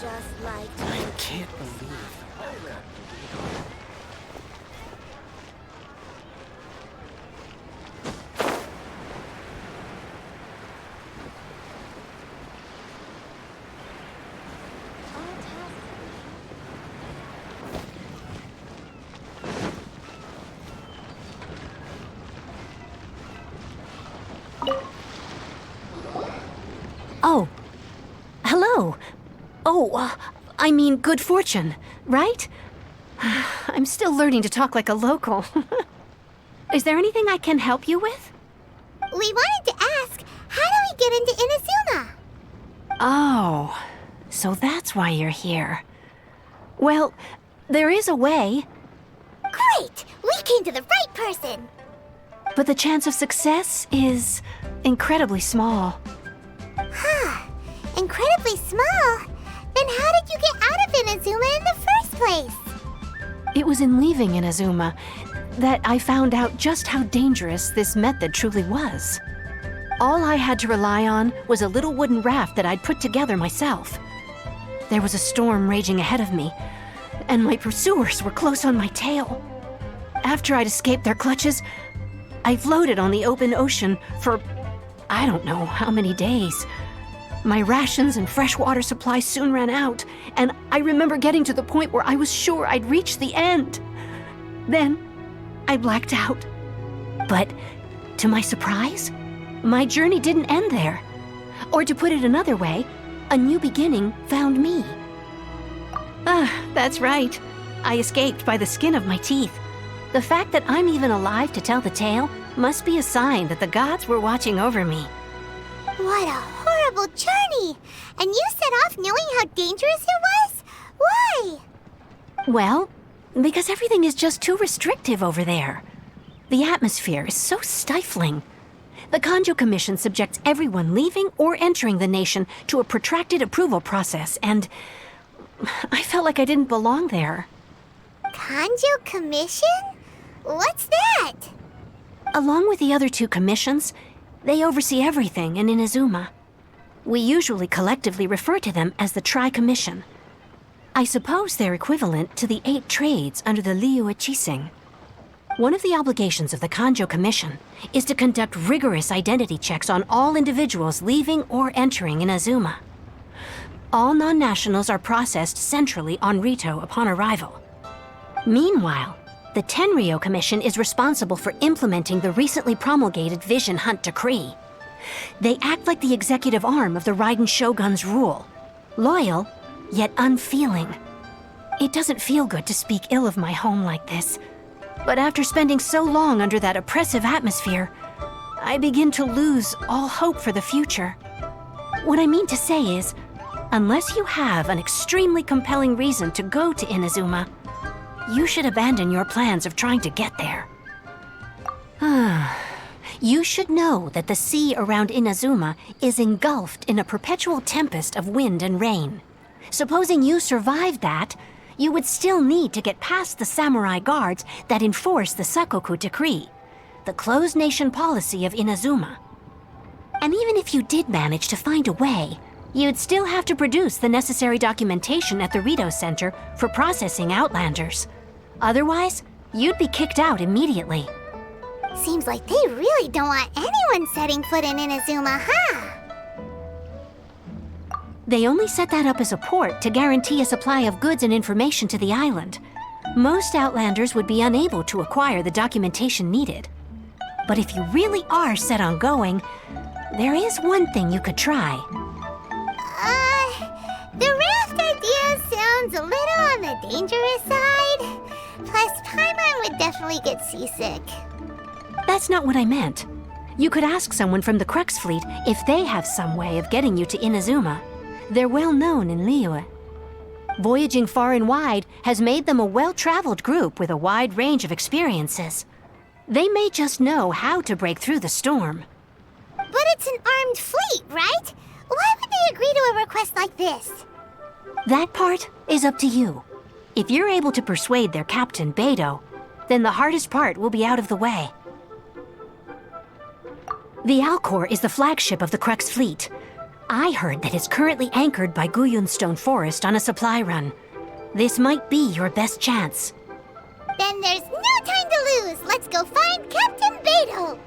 just like to... I can't believe. Oh. Hello. Oh, I mean good fortune, right? I'm still learning to talk like a local. Is there anything I can help you with? We wanted to ask, how do we get into Inazuma? Oh, so that's why you're here. Well, there is a way. Great! We came to the right person! But the chance of success is incredibly small. Huh. Incredibly small? Then how did you get out of Inazuma in the first place? It was in leaving Inazuma that I found out just how dangerous this method truly was. All I had to rely on was a little wooden raft that I'd put together myself. There was a storm raging ahead of me, and my pursuers were close on my tail. After I'd escaped their clutches, I floated on the open ocean for I don't know how many days. My rations and freshwater supply soon ran out, and I remember getting to the point where I was sure I'd reached the end. Then, I blacked out. But, to my surprise, my journey didn't end there. Or to put it another way, a new beginning found me. That's right. I escaped by the skin of my teeth. The fact that I'm even alive to tell the tale must be a sign that the gods were watching over me. What a horrible journey! And you set off knowing how dangerous it was? Why? Well, because everything is just too restrictive over there. The atmosphere is so stifling. The Kanjo Commission subjects everyone leaving or entering the nation to a protracted approval process, and I felt like I didn't belong there. Kanjo Commission? What's that? Along with the other two commissions, they oversee everything in Inazuma. We usually collectively refer to them as the Tri-Commission. I suppose they're equivalent to the 8 trades under the Liyue Chising. One of the obligations of the Kanjo Commission is to conduct rigorous identity checks on all individuals leaving or entering Inazuma. All non-nationals are processed centrally on Rito upon arrival. Meanwhile, the Tenryo Commission is responsible for implementing the recently promulgated Vision Hunt Decree. They act like the executive arm of the Raiden Shogun's rule. Loyal, yet unfeeling. It doesn't feel good to speak ill of my home like this. But after spending so long under that oppressive atmosphere, I begin to lose all hope for the future. What I mean to say is, unless you have an extremely compelling reason to go to Inazuma, you should abandon your plans of trying to get there. You should know that the sea around Inazuma is engulfed in a perpetual tempest of wind and rain. Supposing you survived that, you would still need to get past the samurai guards that enforce the Sakoku Decree, the closed nation policy of Inazuma. And even if you did manage to find a way, you'd still have to produce the necessary documentation at the Rito Center for processing Outlanders. Otherwise, you'd be kicked out immediately. Seems like they really don't want anyone setting foot in Inazuma, huh? They only set that up as a port to guarantee a supply of goods and information to the island. Most Outlanders would be unable to acquire the documentation needed. But if you really are set on going, there is one thing you could try. The raft idea sounds a little on the dangerous side. Plus, Paimon would definitely get seasick. That's not what I meant. You could ask someone from the Crux Fleet if they have some way of getting you to Inazuma. They're well known in Liyue. Voyaging far and wide has made them a well-traveled group with a wide range of experiences. They may just know how to break through the storm. But it's an armed fleet, right? Why would they agree to a request like this? That part is up to you. If you're able to persuade their captain, Beidou, then the hardest part will be out of the way. The Alcor is the flagship of the Crux Fleet. I heard that it's currently anchored by Guyunstone Forest on a supply run. This might be your best chance. Then there's no time to lose. Let's go find Captain Beto.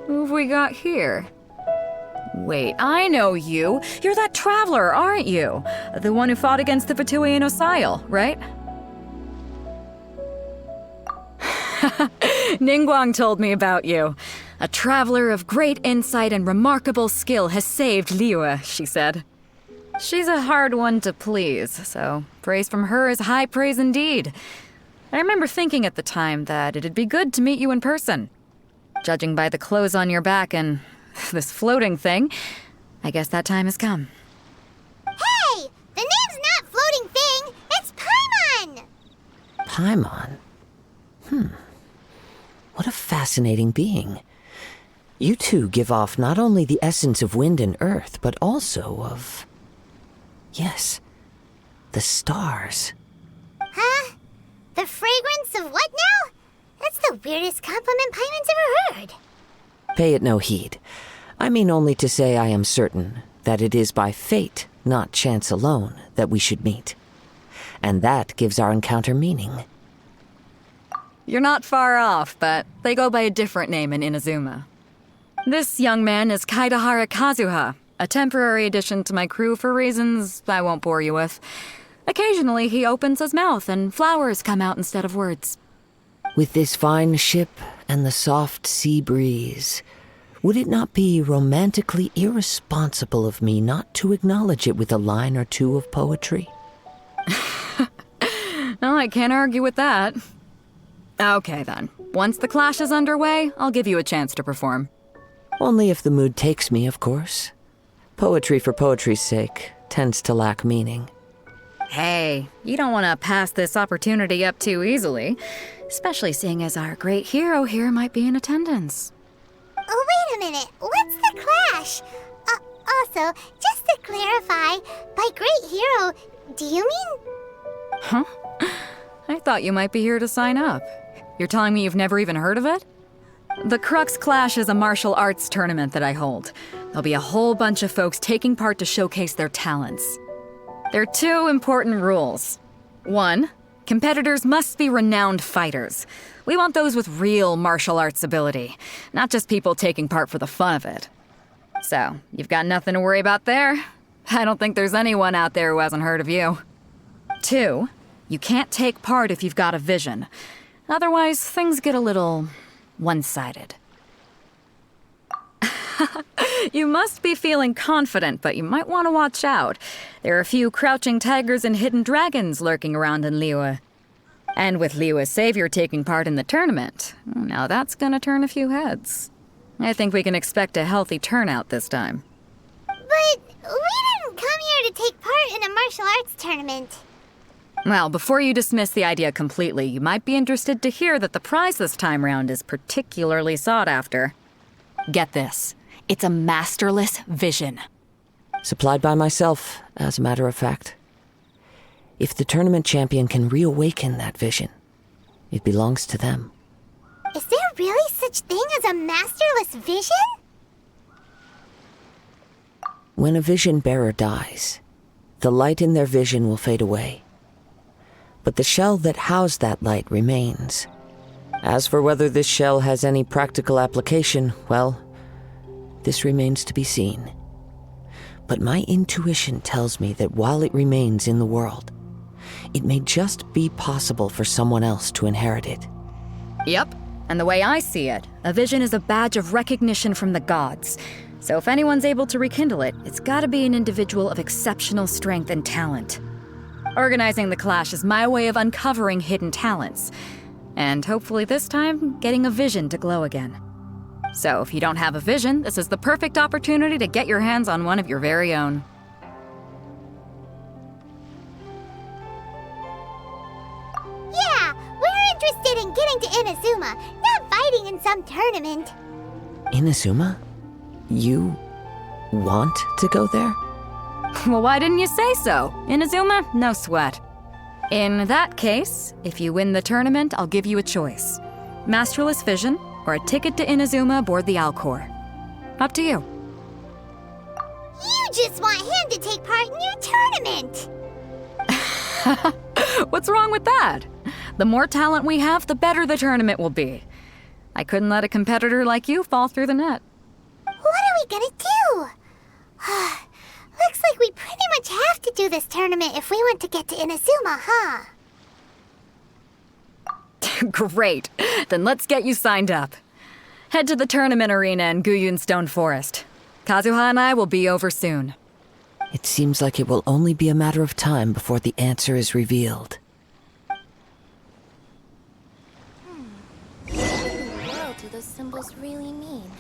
Who have we got here? Wait, I know you. You're that traveler, aren't you? The one who fought against the Fatuian Osile, right? Ningguang told me about you. A traveler of great insight and remarkable skill has saved Liyue, she said. She's a hard one to please, so praise from her is high praise indeed. I remember thinking at the time that it'd be good to meet you in person. Judging by the clothes on your back and this floating thing, I guess that time has come. Hey! The name's not Floating Thing, it's Paimon! Paimon? What a fascinating being. You two give off not only the essence of wind and earth, but also of... yes, the stars. Huh? The fragrance of what now? That's the weirdest compliment Paimon's ever heard. Pay it no heed. I mean only to say I am certain that it is by fate, not chance alone, that we should meet. And that gives our encounter meaning. You're not far off, but they go by a different name in Inazuma. This young man is Kaidahara Kazuha, a temporary addition to my crew for reasons I won't bore you with. Occasionally he opens his mouth and flowers come out instead of words. With this fine ship and the soft sea breeze, would it not be romantically irresponsible of me not to acknowledge it with a line or two of poetry? Well, I can't argue with that. Okay then. Once the clash is underway, I'll give you a chance to perform. Only if the mood takes me, of course. Poetry for poetry's sake tends to lack meaning. Hey, you don't want to pass this opportunity up too easily, especially seeing as our great hero here might be in attendance. Oh, wait a minute. What's the clash? Also, just to clarify, by great hero, do you mean... Huh? I thought you might be here to sign up. You're telling me you've never even heard of it? The Crux Clash is a martial arts tournament that I hold. There'll be a whole bunch of folks taking part to showcase their talents. There are two important rules. 1, competitors must be renowned fighters. We want those with real martial arts ability, not just people taking part for the fun of it. So, you've got nothing to worry about there. I don't think there's anyone out there who hasn't heard of you. 2, you can't take part if you've got a vision. Otherwise, things get a little one-sided. You must be feeling confident, but you might want to watch out. There are a few crouching tigers and hidden dragons lurking around in Liyue. And with Liyue's savior taking part in the tournament, now that's gonna turn a few heads. I think we can expect a healthy turnout this time. But we didn't come here to take part in a martial arts tournament. Well, before you dismiss the idea completely, you might be interested to hear that the prize this time round is particularly sought after. Get this. It's a masterless vision. Supplied by myself, as a matter of fact. If the tournament champion can reawaken that vision, it belongs to them. Is there really such thing as a masterless vision? When a vision bearer dies, the light in their vision will fade away. But the shell that housed that light remains. As for whether this shell has any practical application, well, this remains to be seen. But my intuition tells me that while it remains in the world, it may just be possible for someone else to inherit it. Yep, and the way I see it, a vision is a badge of recognition from the gods. So if anyone's able to rekindle it, it's gotta be an individual of exceptional strength and talent. Organizing the clash is my way of uncovering hidden talents. And hopefully this time, getting a vision to glow again. So if you don't have a vision, this is the perfect opportunity to get your hands on one of your very own. Yeah, we're interested in getting to Inazuma, not fighting in some tournament. Inazuma? You want to go there? Well, why didn't you say so? Inazuma? No sweat. In that case, if you win the tournament, I'll give you a choice. Masterless Vision, or a ticket to Inazuma aboard the Alcor. Up to you. You just want him to take part in your tournament. What's wrong with that? The more talent we have, the better the tournament will be. I couldn't let a competitor like you fall through the net. What are we gonna do? Looks like we pretty much have to do this tournament if we want to get to Inazuma, huh? Great. Then let's get you signed up. Head to the tournament arena in Guyun Stone Forest. Kazuha and I will be over soon. It seems like it will only be a matter of time before the answer is revealed. What in the world do those symbols really mean?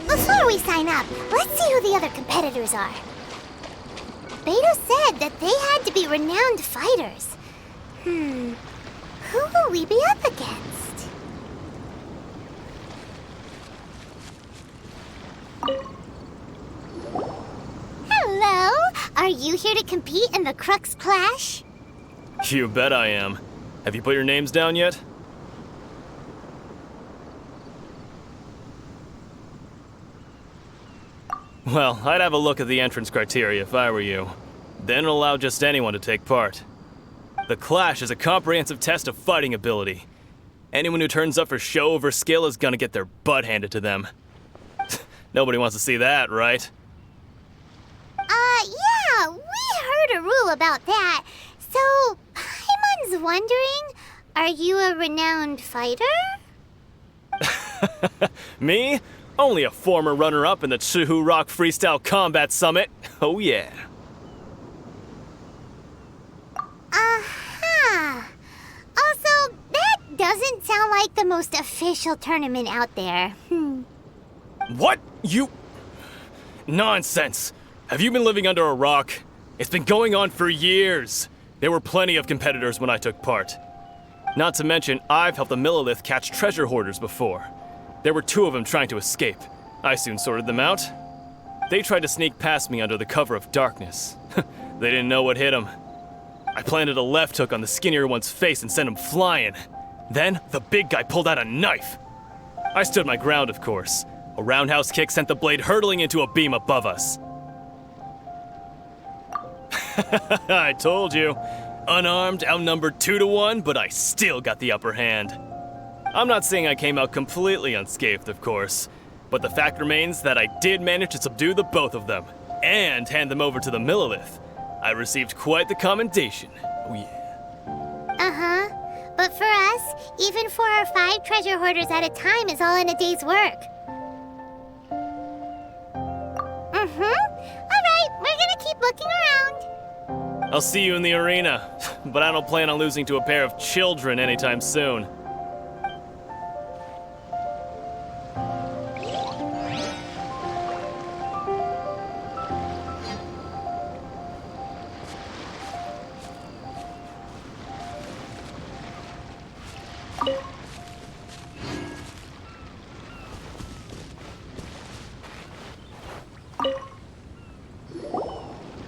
Before we sign up, let's see who the other competitors are. Beto said that they had to be renowned fighters. Who will we be up against? Hello? Are you here to compete in the Crux Clash? You bet I am. Have you put your names down yet? Well, I'd have a look at the entrance criteria if I were you. Then it'll allow just anyone to take part. The Clash is a comprehensive test of fighting ability. Anyone who turns up for show over skill is gonna get their butt handed to them. Nobody wants to see that, right? Yeah, we heard a rule about that. So, Paimon's wondering, are you a renowned fighter? Me? Only a former runner-up in the Chihu Rock Freestyle Combat Summit. Oh yeah. Also, that doesn't sound like the most official tournament out there. What? You... Nonsense. Have you been living under a rock? It's been going on for years. There were plenty of competitors when I took part. Not to mention, I've helped the Millilith catch treasure hoarders before. There were 2 of them trying to escape. I soon sorted them out. They tried to sneak past me under the cover of darkness. They didn't know what hit them. I planted a left hook on the skinnier one's face and sent him flying. Then, the big guy pulled out a knife. I stood my ground, of course. A roundhouse kick sent the blade hurtling into a beam above us. I told you. Unarmed, outnumbered 2-1, but I still got the upper hand. I'm not saying I came out completely unscathed, of course, but the fact remains that I did manage to subdue the both of them, and hand them over to the Millilith. I received quite the commendation. Oh yeah. But for us, even 4 or 5 treasure hoarders at a time is all in a day's work. Alright, we're gonna keep looking around. I'll see you in the arena, but I don't plan on losing to a pair of children anytime soon.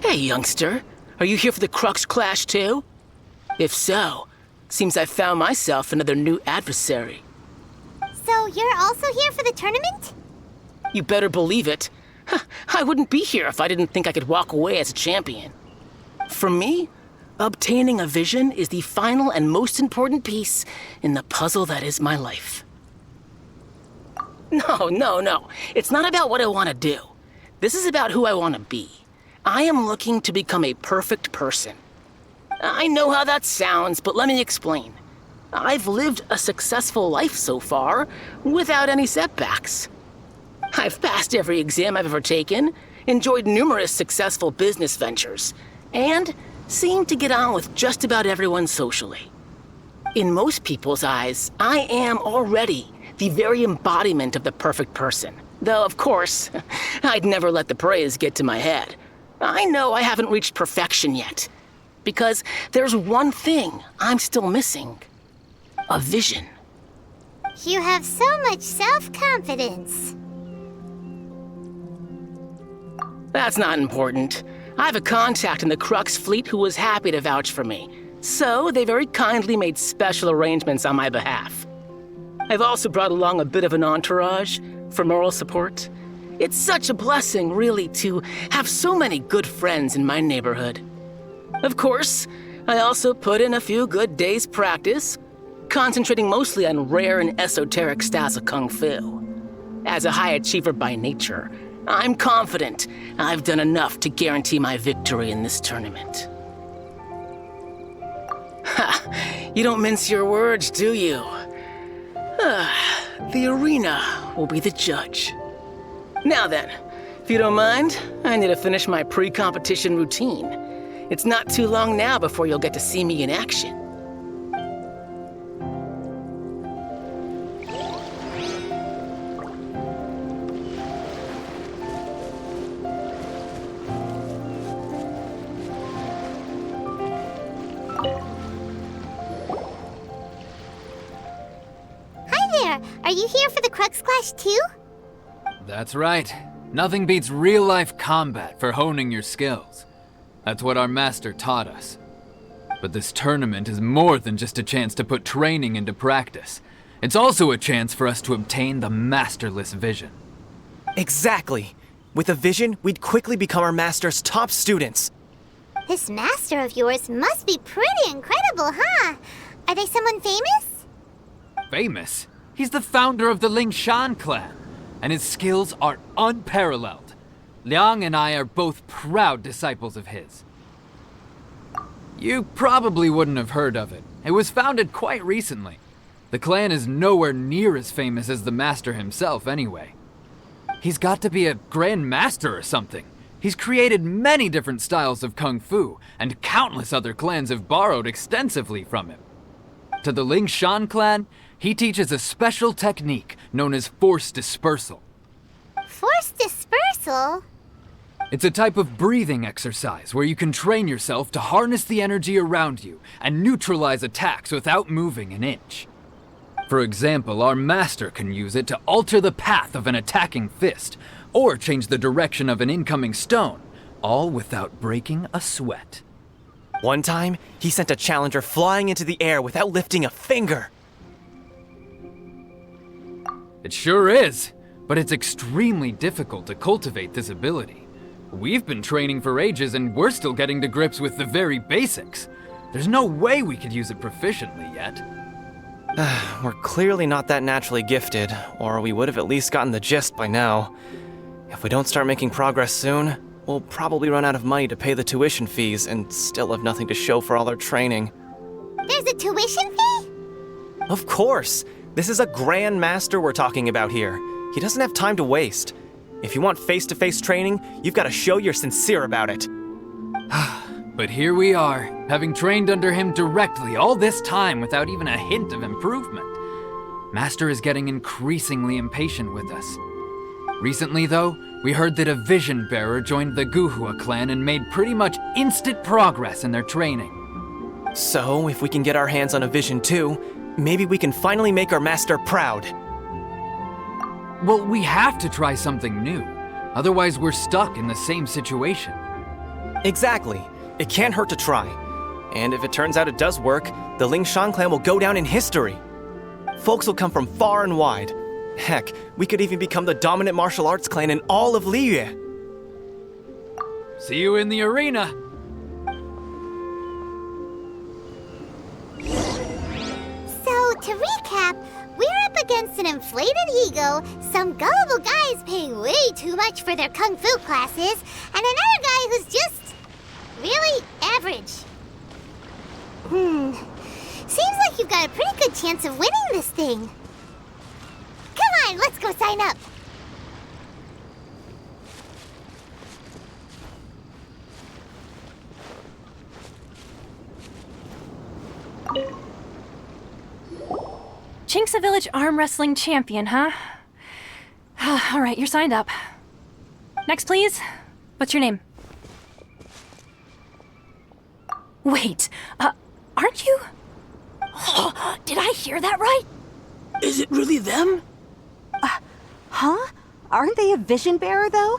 Hey, youngster. Are you here for the Crux Clash, too? If so, seems I found myself another new adversary. So you're also here for the tournament? You better believe it. I wouldn't be here if I didn't think I could walk away as a champion. For me, obtaining a vision is the final and most important piece in the puzzle that is my life. No. It's not about what I want to do. This is about who I want to be. I am looking to become a perfect person. I know how that sounds, but let me explain. I've lived a successful life so far, without any setbacks. I've passed every exam I've ever taken, enjoyed numerous successful business ventures, and seem to get on with just about everyone socially. In most people's eyes, I am already the very embodiment of the perfect person. Though, of course, I'd never let the praise get to my head. I know I haven't reached perfection yet, because there's one thing I'm still missing. A vision. You have so much self-confidence. That's not important. I have a contact in the Crux fleet who was happy to vouch for me, so they very kindly made special arrangements on my behalf. I've also brought along a bit of an entourage for moral support. It's such a blessing, really, to have so many good friends in my neighborhood. Of course, I also put in a few good days' practice, concentrating mostly on rare and esoteric styles of Kung Fu. As a high achiever by nature, I'm confident I've done enough to guarantee my victory in this tournament. Ha! You don't mince your words, do you? The arena will be the judge. Now then, if you don't mind, I need to finish my pre-competition routine. It's not too long now before you'll get to see me in action. Are you here for the Crux Clash too? That's right. Nothing beats real-life combat for honing your skills. That's what our master taught us. But this tournament is more than just a chance to put training into practice. It's also a chance for us to obtain the masterless vision. Exactly. With a vision, we'd quickly become our master's top students. This master of yours must be pretty incredible, huh? Are they someone famous? Famous? He's the founder of the Lingshan clan, and his skills are unparalleled. Liang and I are both proud disciples of his. You probably wouldn't have heard of it. It was founded quite recently. The clan is nowhere near as famous as the master himself anyway. He's got to be a grand master or something. He's created many different styles of kung fu, and countless other clans have borrowed extensively from him. To the Lingshan clan, he teaches a special technique known as force dispersal. Force dispersal? It's a type of breathing exercise where you can train yourself to harness the energy around you and neutralize attacks without moving an inch. For example, our master can use it to alter the path of an attacking fist, or change the direction of an incoming stone, all without breaking a sweat. One time, he sent a challenger flying into the air without lifting a finger. It sure is, but it's extremely difficult to cultivate this ability. We've been training for ages and we're still getting to grips with the very basics. There's no way we could use it proficiently yet. We're clearly not that naturally gifted, or we would have at least gotten the gist by now. If we don't start making progress soon, we'll probably run out of money to pay the tuition fees and still have nothing to show for all our training. There's a tuition fee? Of course! This is a Grand Master we're talking about here. He doesn't have time to waste. If you want face-to-face training, you've got to show you're sincere about it. But here we are, having trained under him directly all this time without even a hint of improvement. Master is getting increasingly impatient with us. Recently, though, we heard that a vision bearer joined the Guhua clan and made pretty much instant progress in their training. So, if we can get our hands on a vision too, maybe we can finally make our master proud. Well, we have to try something new. Otherwise, we're stuck in the same situation. Exactly. It can't hurt to try. And if it turns out it does work, the Lingshan clan will go down in history. Folks will come from far and wide. Heck, we could even become the dominant martial arts clan in all of Liyue. See you in the arena. So, to recap, we're up against an inflated ego, some gullible guys paying way too much for their kung fu classes, and another guy who's just really average. Seems like you've got a pretty good chance of winning this thing. Come on, let's go sign up. Chinksa Village arm wrestling champion, huh? All right, you're signed up. Next, please. What's your name? Wait, aren't you? Oh, did I hear that right? Is it really them? Huh? Aren't they a vision bearer, though?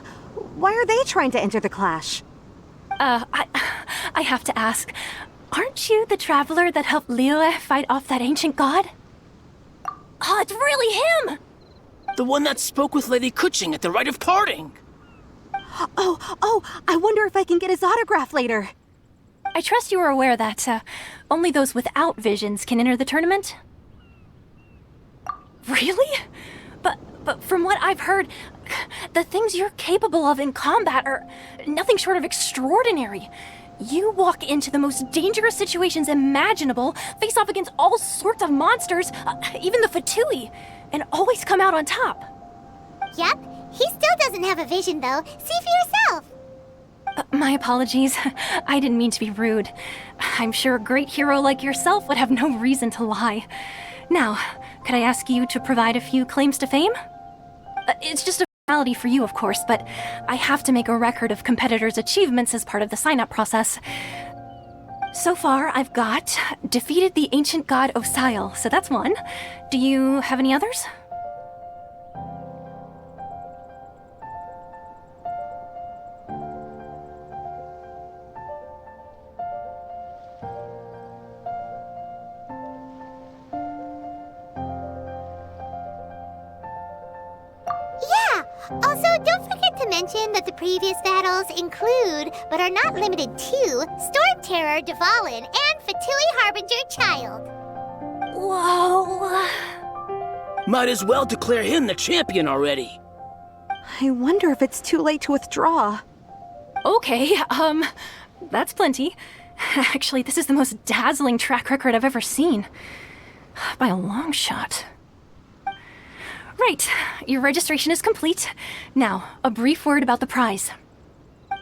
Why are they trying to enter the clash? I have to ask, aren't you the traveler that helped Liyue fight off that ancient god? Oh, it's really him! The one that spoke with Lady Kuching at the rite of parting. Oh, I wonder if I can get his autograph later. I trust you are aware that only those without visions can enter the tournament? Really? But from what I've heard, the things you're capable of in combat are nothing short of extraordinary. You walk into the most dangerous situations imaginable, face off against all sorts of monsters, even the Fatui, and always come out on top. Yep, He still doesn't have a vision, though. See for yourself. My apologies. I didn't mean to be rude. I'm sure a great hero like yourself would have no reason to lie. Now, could I ask you to provide a few claims to fame? It's just a formality for you, of course, but I have to make a record of competitors' achievements as part of the sign-up process. So far, I've got defeated the ancient god Osile, so that's one. Do you have any others? Also, don't forget to mention that the previous battles include, but are not limited to, Storm Terror, Dvalin, and Fatui Harbinger Child. Whoa. Might as well declare him the champion already. I wonder if it's too late to withdraw. Okay, that's plenty. Actually, this is the most dazzling track record I've ever seen. By a long shot. Right, your registration is complete. Now, a brief word about the prize.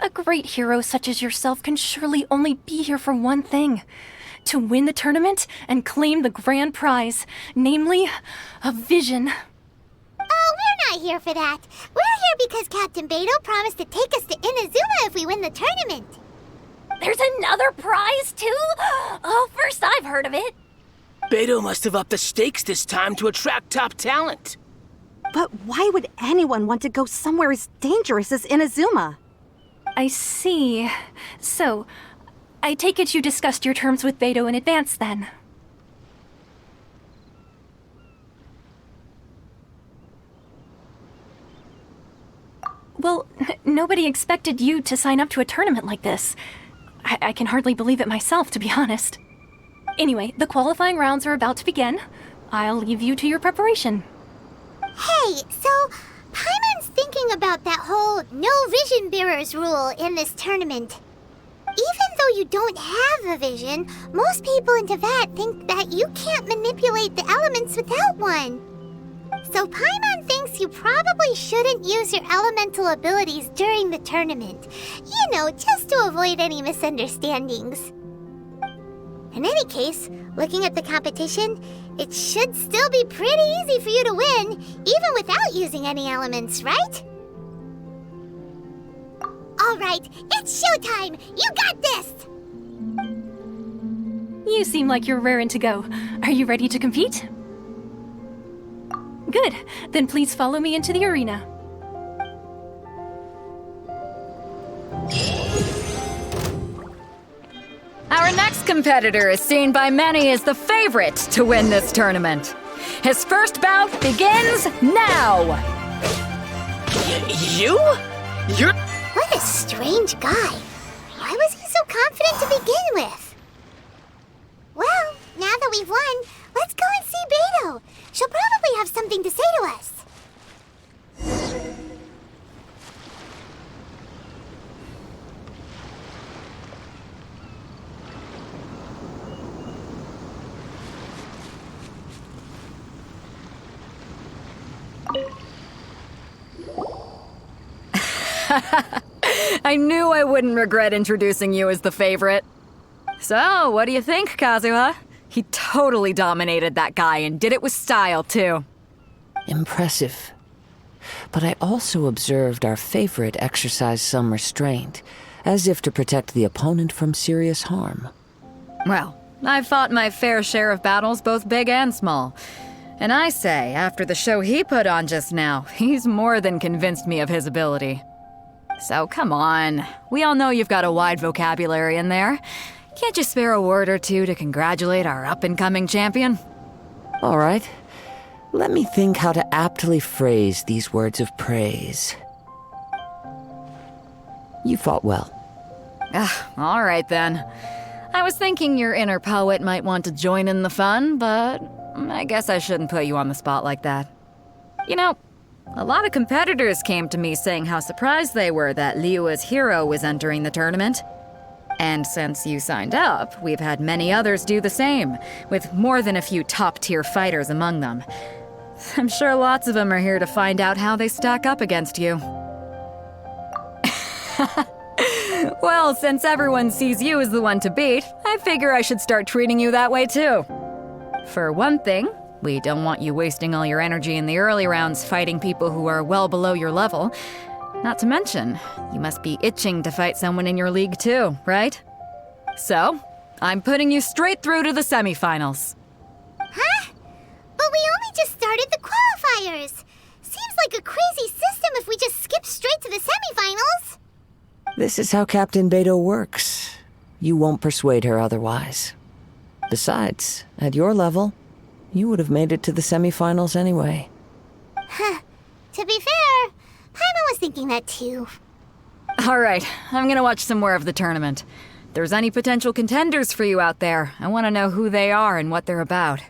A great hero such as yourself can surely only be here for one thing. To win the tournament and claim the grand prize, namely, a vision. Oh, we're not here for that. We're here because Captain Beto promised to take us to Inazuma if we win the tournament. There's another prize, too? Oh, first I've heard of it. Beto must have upped the stakes this time to attract top talent. But why would anyone want to go somewhere as dangerous as Inazuma? I see. So, I take it you discussed your terms with Beto in advance, then? Well, nobody expected you to sign up to a tournament like this. I can hardly believe it myself, to be honest. Anyway, the qualifying rounds are about to begin. I'll leave you to your preparation. Hey, so Paimon's thinking about that whole no vision bearers rule in this tournament. Even though you don't have a vision, most people in Teyvat think that you can't manipulate the elements without one. So Paimon thinks you probably shouldn't use your elemental abilities during the tournament. You know, just to avoid any misunderstandings. In any case, looking at the competition, it should still be pretty easy for you to win, even without using any elements, right? All right, it's showtime! You got this! You seem like you're raring to go. Are you ready to compete? Good. Then please follow me into the arena. Our next competitor is seen by many as the favorite to win this tournament. His first bout begins now! You? You're... What a strange guy. Why was he so confident to begin with? Well, now that we've won, let's go and see Beto. She'll probably have something to say to us. I knew I wouldn't regret introducing you as the favorite. So, what do you think, Kazuha? He totally dominated that guy and did it with style, too. Impressive. But I also observed our favorite exercise some restraint, as if to protect the opponent from serious harm. Well, I've fought my fair share of battles, both big and small. And I say, after the show he put on just now, he's more than convinced me of his ability. So come on, we all know you've got a wide vocabulary in there. Can't you spare a word or two to congratulate our up-and-coming champion? All right. Let me think how to aptly phrase these words of praise. You fought well. All right then. I was thinking your inner poet might want to join in the fun, but I guess I shouldn't put you on the spot like that. You know, a lot of competitors came to me saying how surprised they were that Liyue's hero was entering the tournament. And since you signed up, we've had many others do the same, with more than a few top-tier fighters among them. I'm sure lots of them are here to find out how they stack up against you. Well, since everyone sees you as the one to beat, I figure I should start treating you that way too. For one thing, we don't want you wasting all your energy in the early rounds fighting people who are well below your level. Not to mention, you must be itching to fight someone in your league too, right? So, I'm putting you straight through to the semifinals. Huh? But we only just started the qualifiers. Seems like a crazy system if we just skip straight to the semifinals. This is how Captain Beto works. You won't persuade her otherwise. Besides, at your level, you would have made it to the semifinals anyway. Huh. To be fair, Paimon was thinking that too. Alright, I'm gonna watch some more of the tournament. If there's any potential contenders for you out there, I want to know who they are and what they're about.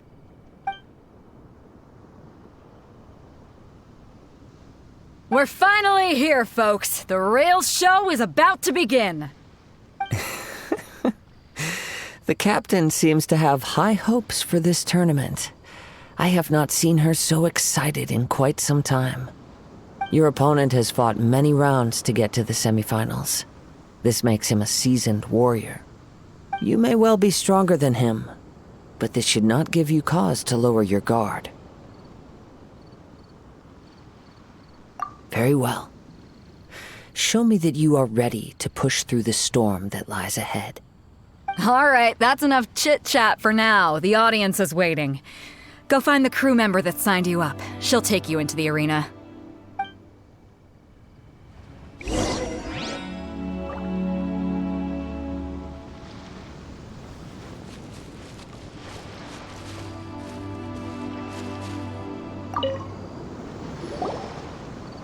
We're finally here, folks. The Rails show is about to begin. The captain seems to have high hopes for this tournament. I have not seen her so excited in quite some time. Your opponent has fought many rounds to get to the semifinals. This makes him a seasoned warrior. You may well be stronger than him, but this should not give you cause to lower your guard. Very well. Show me that you are ready to push through the storm that lies ahead. Alright, that's enough chit-chat for now. The audience is waiting. Go find the crew member that signed you up. She'll take you into the arena.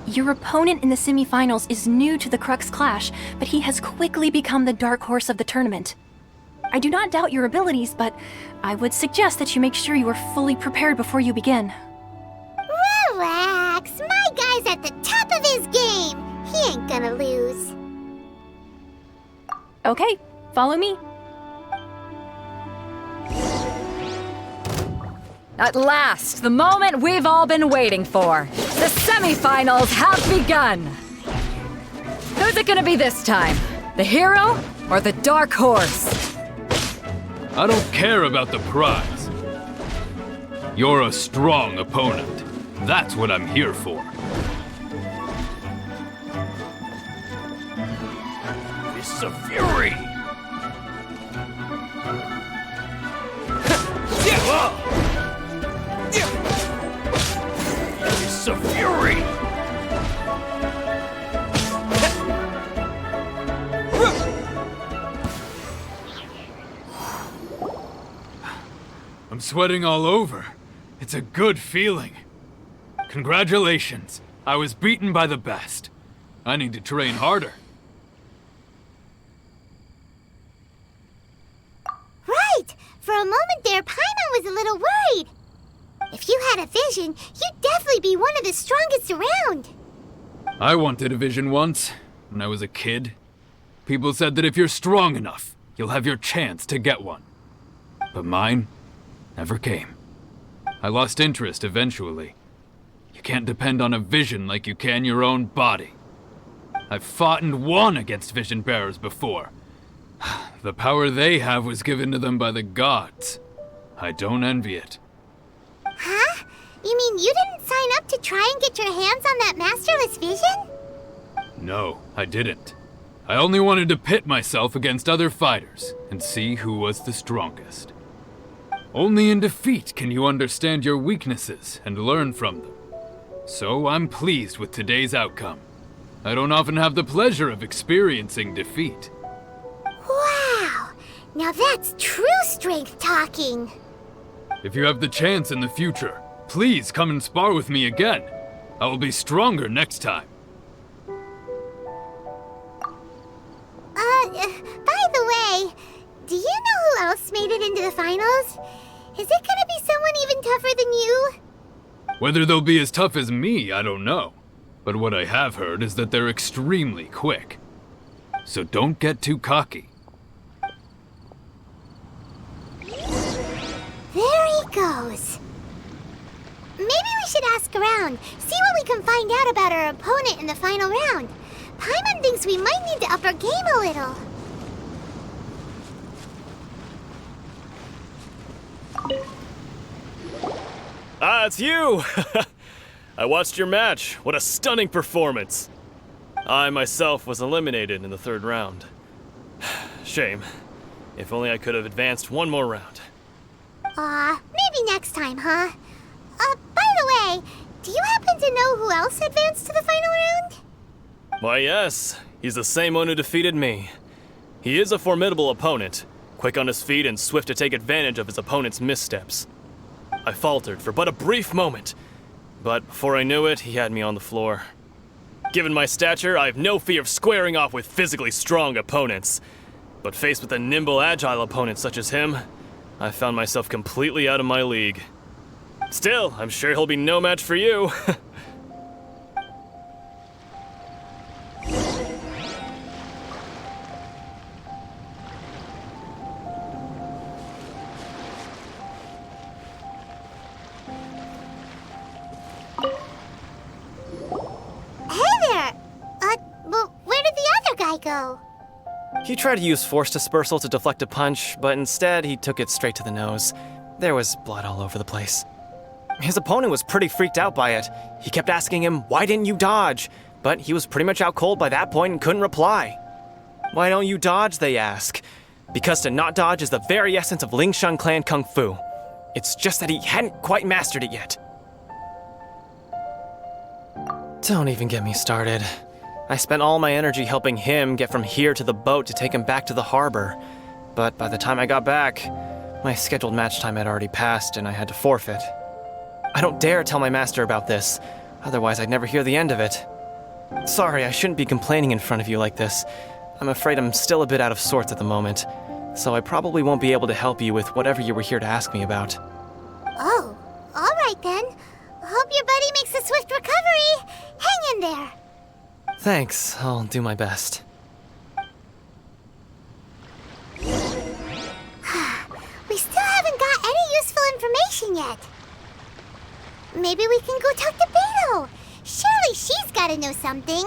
Your opponent in the semifinals is new to the Crux Clash, but he has quickly become the dark horse of the tournament. I do not doubt your abilities, but I would suggest that you make sure you are fully prepared before you begin. Relax, my guy's at the top of his game. He ain't gonna lose. Okay, follow me. At last, the moment we've all been waiting for. The semifinals have begun. Who's it gonna be this time? The hero or the dark horse? I don't care about the prize. You're a strong opponent. That's what I'm here for. Fists of Fury! Fists of Fury! I'm sweating all over. It's a good feeling. Congratulations. I was beaten by the best. I need to train harder. Right! For a moment there, Paimon was a little worried. If you had a vision, you'd definitely be one of the strongest around. I wanted a vision once, when I was a kid. People said that if you're strong enough, you'll have your chance to get one. But mine never came. I lost interest eventually. You can't depend on a vision like you can your own body. I've fought and won against vision bearers before. The power they have was given to them by the gods. I don't envy it. Huh? You mean you didn't sign up to try and get your hands on that masterless vision? No, I didn't. I only wanted to pit myself against other fighters and see who was the strongest. Only in defeat can you understand your weaknesses and learn from them. So I'm pleased with today's outcome. I don't often have the pleasure of experiencing defeat. Wow! Now that's true strength talking. If you have the chance in the future, please come and spar with me again. I will be stronger next time. By the way, do you know who else made it into the finals? Is it gonna be someone even tougher than you? Whether they'll be as tough as me, I don't know. But what I have heard is that they're extremely quick. So don't get too cocky. There he goes. Maybe we we should ask around, see what we can find out about our opponent in the final round. Paimon thinks we might need to up our game a little. Ah, it's you! I watched your match. What a stunning performance. I myself was eliminated in the third round. Shame. If only I could have advanced one more round. Maybe next time, huh? By the way, do you happen to know who else advanced to the final round? Why, yes. He's the same one who defeated me. He is a formidable opponent, quick on his feet and swift to take advantage of his opponent's missteps. I faltered for but a brief moment, but before I knew it, he had me on the floor. Given my stature, I have no fear of squaring off with physically strong opponents. But faced with a nimble, agile opponent such as him, I found myself completely out of my league. Still, I'm sure he'll be no match for you. Go. He tried to use force dispersal to deflect a punch, but instead he took it straight to the nose. There was blood all over the place. His opponent was pretty freaked out by it. He kept asking him, "Why didn't you dodge?" But he was pretty much out cold by that point and couldn't reply. "Why don't you dodge?" they ask. Because to not dodge is the very essence of Lingshan clan kung fu. It's just that he hadn't quite mastered it yet. Don't even get me started. I spent all my energy helping him get from here to the boat to take him back to the harbor. But by the time I got back, my scheduled match time had already passed and I had to forfeit. I don't dare tell my master about this, otherwise I'd never hear the end of it. Sorry, I shouldn't be complaining in front of you like this. I'm afraid I'm still a bit out of sorts at the moment, so I probably won't be able to help you with whatever you were here to ask me about. Oh, all right then. Hope your buddy makes a swift recovery. Hang in there. Thanks, I'll do my best. We still haven't got any useful information yet. Maybe we can go talk to Beto. Surely she's gotta know something.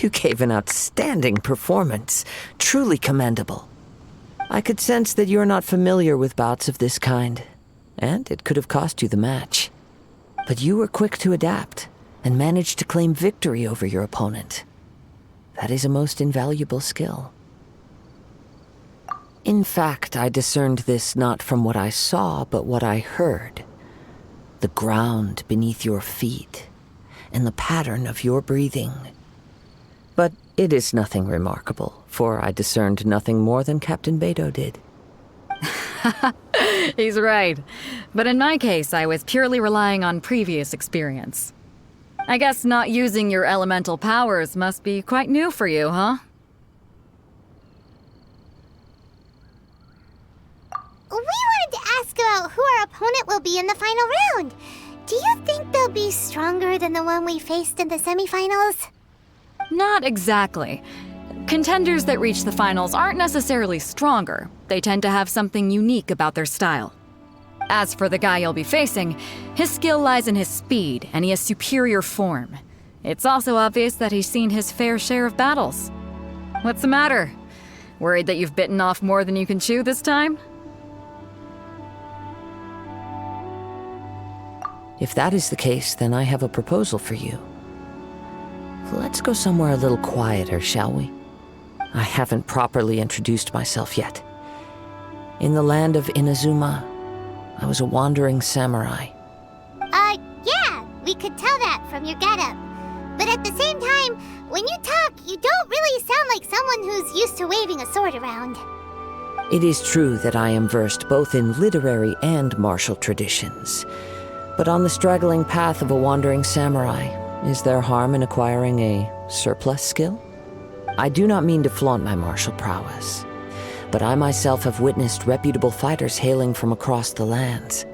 You gave an outstanding performance. Truly commendable. I could sense that you're not familiar with bouts of this kind, and it could have cost you the match. But you were quick to adapt, and managed to claim victory over your opponent. That is a most invaluable skill. In fact, I discerned this not from what I saw, but what I heard. The ground beneath your feet, and the pattern of your breathing. But it is nothing remarkable, for I discerned nothing more than Captain Beto did. He's right. But in my case, I was purely relying on previous experience. I guess not using your elemental powers must be quite new for you, huh? We wanted to ask about who our opponent will be in the final round. Do you think they'll be stronger than the one we faced in the semifinals? Not exactly. Contenders that reach the finals aren't necessarily stronger. They tend to have something unique about their style. As for the guy you'll be facing, his skill lies in his speed, and he has superior form. It's also obvious that he's seen his fair share of battles. What's the matter? Worried that you've bitten off more than you can chew this time? If that is the case, then I have a proposal for you. Let's go somewhere a little quieter, shall we? I haven't properly introduced myself yet. In the land of Inazuma, I was a wandering samurai. Yeah, we could tell that from your getup. But at the same time, when you talk, you don't really sound like someone who's used to waving a sword around. It is true that I am versed both in literary and martial traditions. But on the straggling path of a wandering samurai, is there harm in acquiring a surplus skill? I do not mean to flaunt my martial prowess, but I myself have witnessed reputable fighters hailing from across the lands.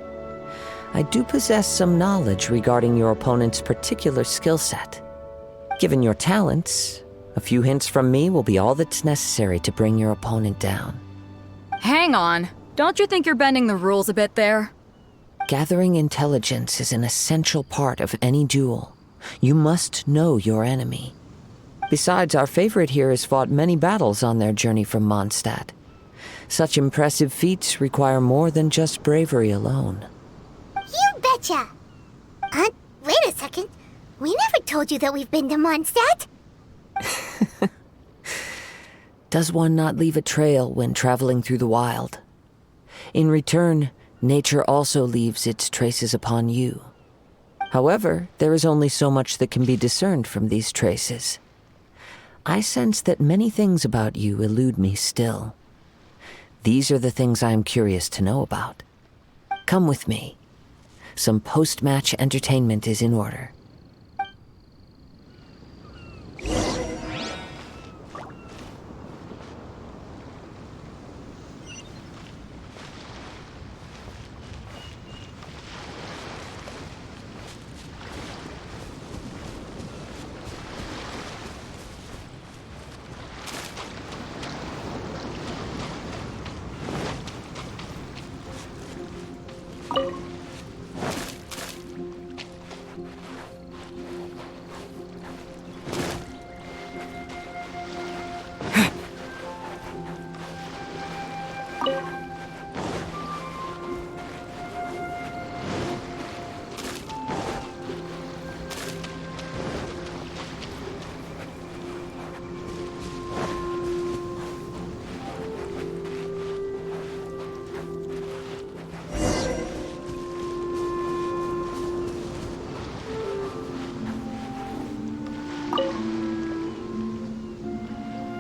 I do possess some knowledge regarding your opponent's particular skill set. Given your talents, A few hints from me will be all that's necessary to bring your opponent down. Hang on. Don't you think you're bending the rules a bit there? Gathering intelligence is an essential part of any duel. You must know your enemy. Besides, our favorite here has fought many battles on their journey from Mondstadt. Such impressive feats require more than just bravery alone. You betcha! Wait a second. We never told you that we've been to Mondstadt. Does one not leave a trail when traveling through the wild? In return, nature also leaves its traces upon you. However, there is only so much that can be discerned from these traces. I sense that many things about you elude me still. These are the things I am curious to know about. Come with me. Some post-match entertainment is in order.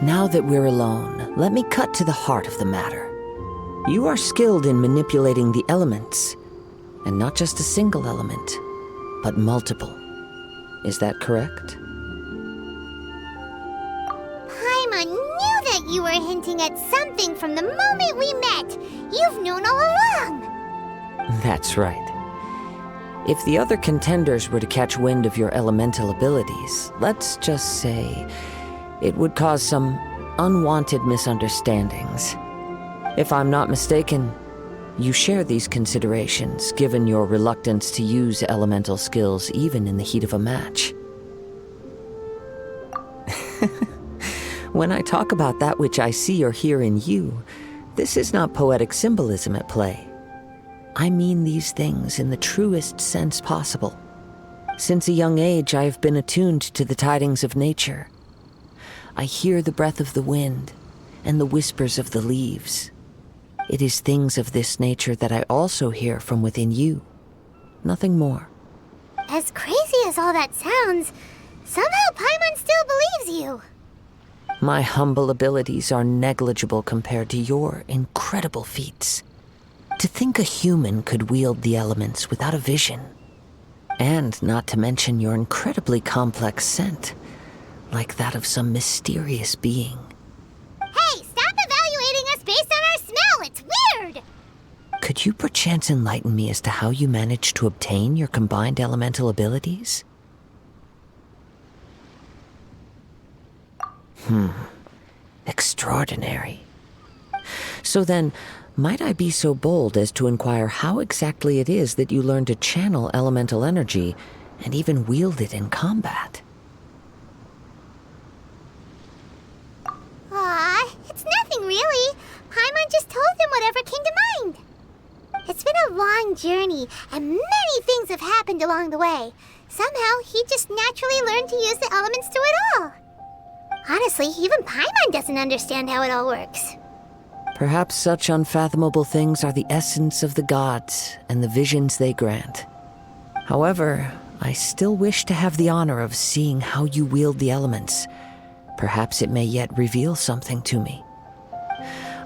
Now that we're alone, let me cut to the heart of the matter. You are skilled in manipulating the elements, and not just a single element, but multiple. Is that correct? Paimon knew that you were hinting at something from the moment we met. You've known all along. That's right. If the other contenders were to catch wind of your elemental abilities, let's just say it would cause some unwanted misunderstandings. If I'm not mistaken, you share these considerations, given your reluctance to use elemental skills even in the heat of a match. When I talk about that which I see or hear in you, this is not poetic symbolism at play. I mean these things in the truest sense possible. Since a young age, I have been attuned to the tidings of nature. I hear the breath of the wind and the whispers of the leaves. It is things of this nature that I also hear from within you. Nothing more. As crazy as all that sounds, somehow Paimon still believes you. My humble abilities are negligible compared to your incredible feats. To think a human could wield the elements without a vision. And not to mention your incredibly complex scent, like that of some mysterious being. Hey, stop evaluating us based on our smell! It's weird! Could you perchance enlighten me as to how you managed to obtain your combined elemental abilities? Extraordinary. So then, might I be so bold as to inquire how exactly it is that you learned to channel elemental energy and even wield it in combat? Aw, it's nothing really. Paimon just told him whatever came to mind. It's been a long journey, and many things have happened along the way. Somehow, he just naturally learned to use the elements through it all. Honestly, even Paimon doesn't understand how it all works. Perhaps such unfathomable things are the essence of the gods and the visions they grant. However, I still wish to have the honor of seeing how you wield the elements. Perhaps it may yet reveal something to me.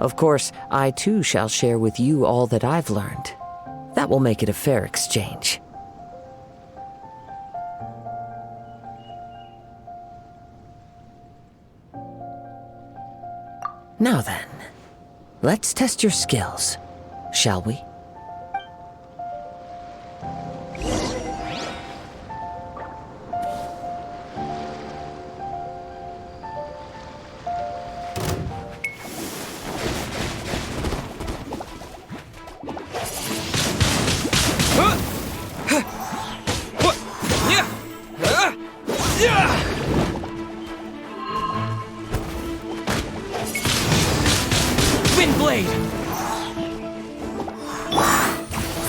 Of course, I too shall share with you all that I've learned. That will make it a fair exchange. Now then, let's test your skills, shall we?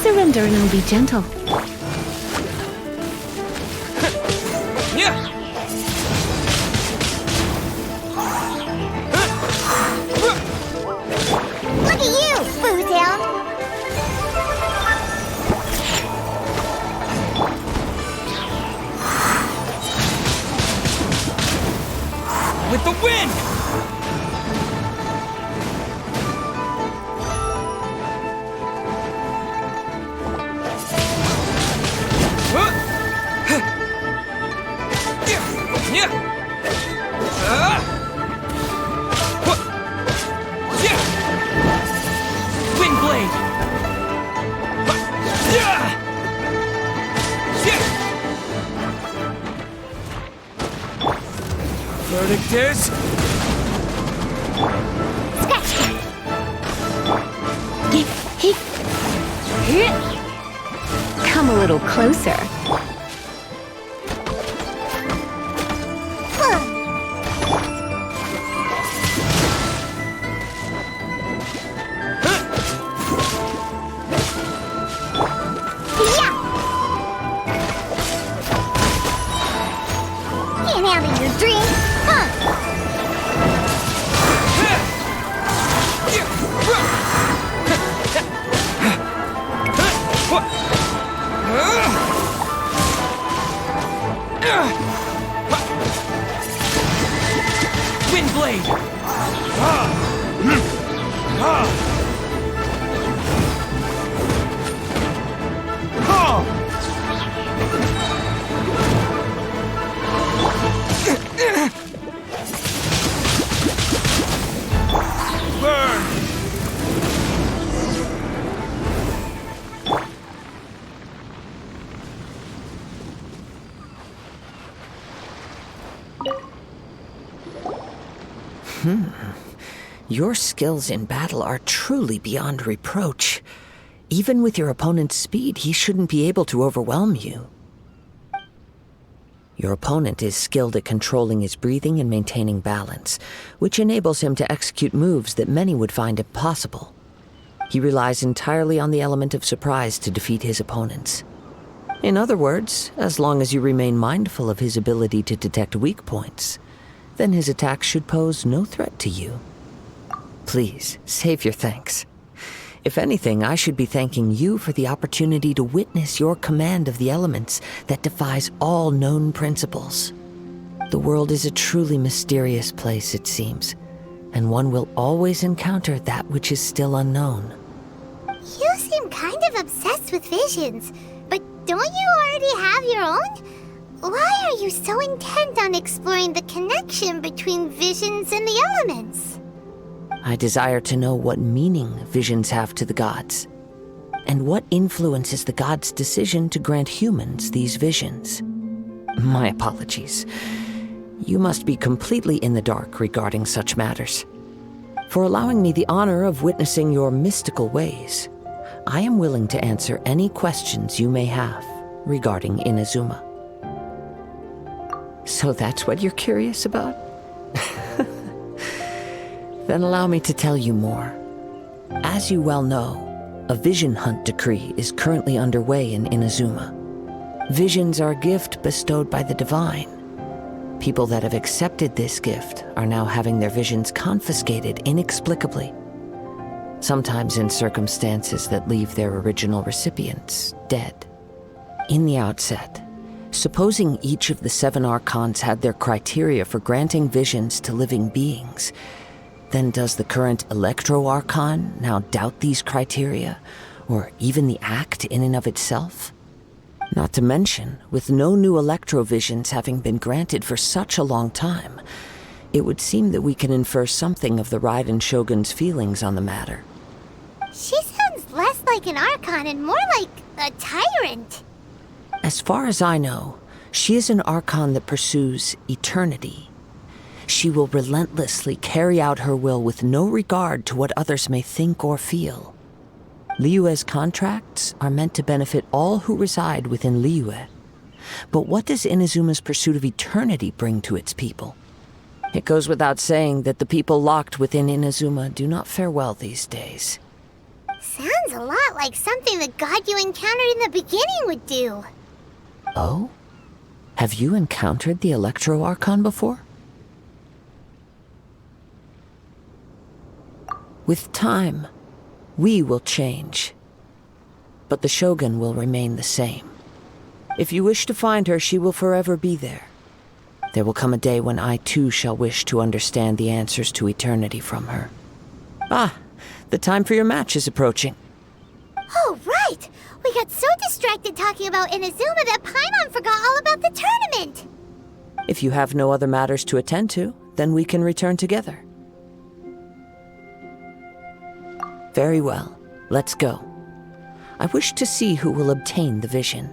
Surrender and I'll be gentle. Look at you, Bootown! With the wind! Windblade! Verdict is... Come a little closer. Can't handle your dream, huh? Windblade! Burn! Your skills in battle are truly beyond reproach. Even with your opponent's speed, he shouldn't be able to overwhelm you. Your opponent is skilled at controlling his breathing and maintaining balance, which enables him to execute moves that many would find impossible. He relies entirely on the element of surprise to defeat his opponents. In other words, as long as you remain mindful of his ability to detect weak points, then his attacks should pose no threat to you. Please, save your thanks. If anything, I should be thanking you for the opportunity to witness your command of the elements that defies all known principles. The world is a truly mysterious place, it seems, and one will always encounter that which is still unknown. You seem kind of obsessed with visions, but don't you already have your own? Why are you so intent on exploring the connection between visions and the elements? I desire to know what meaning visions have to the gods, and what influences the gods' decision to grant humans these visions. My apologies. You must be completely in the dark regarding such matters. For allowing me the honor of witnessing your mystical ways, I am willing to answer any questions you may have regarding Inazuma. So that's what you're curious about? Then allow me to tell you more. As you well know, a vision hunt decree is currently underway in Inazuma. Visions are a gift bestowed by the divine. People that have accepted this gift are now having their visions confiscated inexplicably, sometimes in circumstances that leave their original recipients dead. In the outset, supposing each of the 7 archons had their criteria for granting visions to living beings, then does the current Electro-Archon now doubt these criteria, or even the act in and of itself? Not to mention, with no new Electro-Visions having been granted for such a long time, it would seem that we can infer something of the Raiden Shogun's feelings on the matter. She sounds less like an Archon and more like a tyrant. As far as I know, she is an Archon that pursues eternity. She will relentlessly carry out her will with no regard to what others may think or feel. Liyue's contracts are meant to benefit all who reside within Liyue. But what does Inazuma's pursuit of eternity bring to its people? It goes without saying that the people locked within Inazuma do not fare well these days. Sounds a lot like something the god you encountered in the beginning would do. Oh? Have you encountered the Electro Archon before? With time, we will change. But the Shogun will remain the same. If you wish to find her, she will forever be there. There will come a day when I too shall wish to understand the answers to eternity from her. Ah, the time for your match is approaching. Oh, right! We got so distracted talking about Inazuma that Paimon forgot all about the tournament! If you have no other matters to attend to, then we can return together. Very well, let's go. I wish to see who will obtain the vision.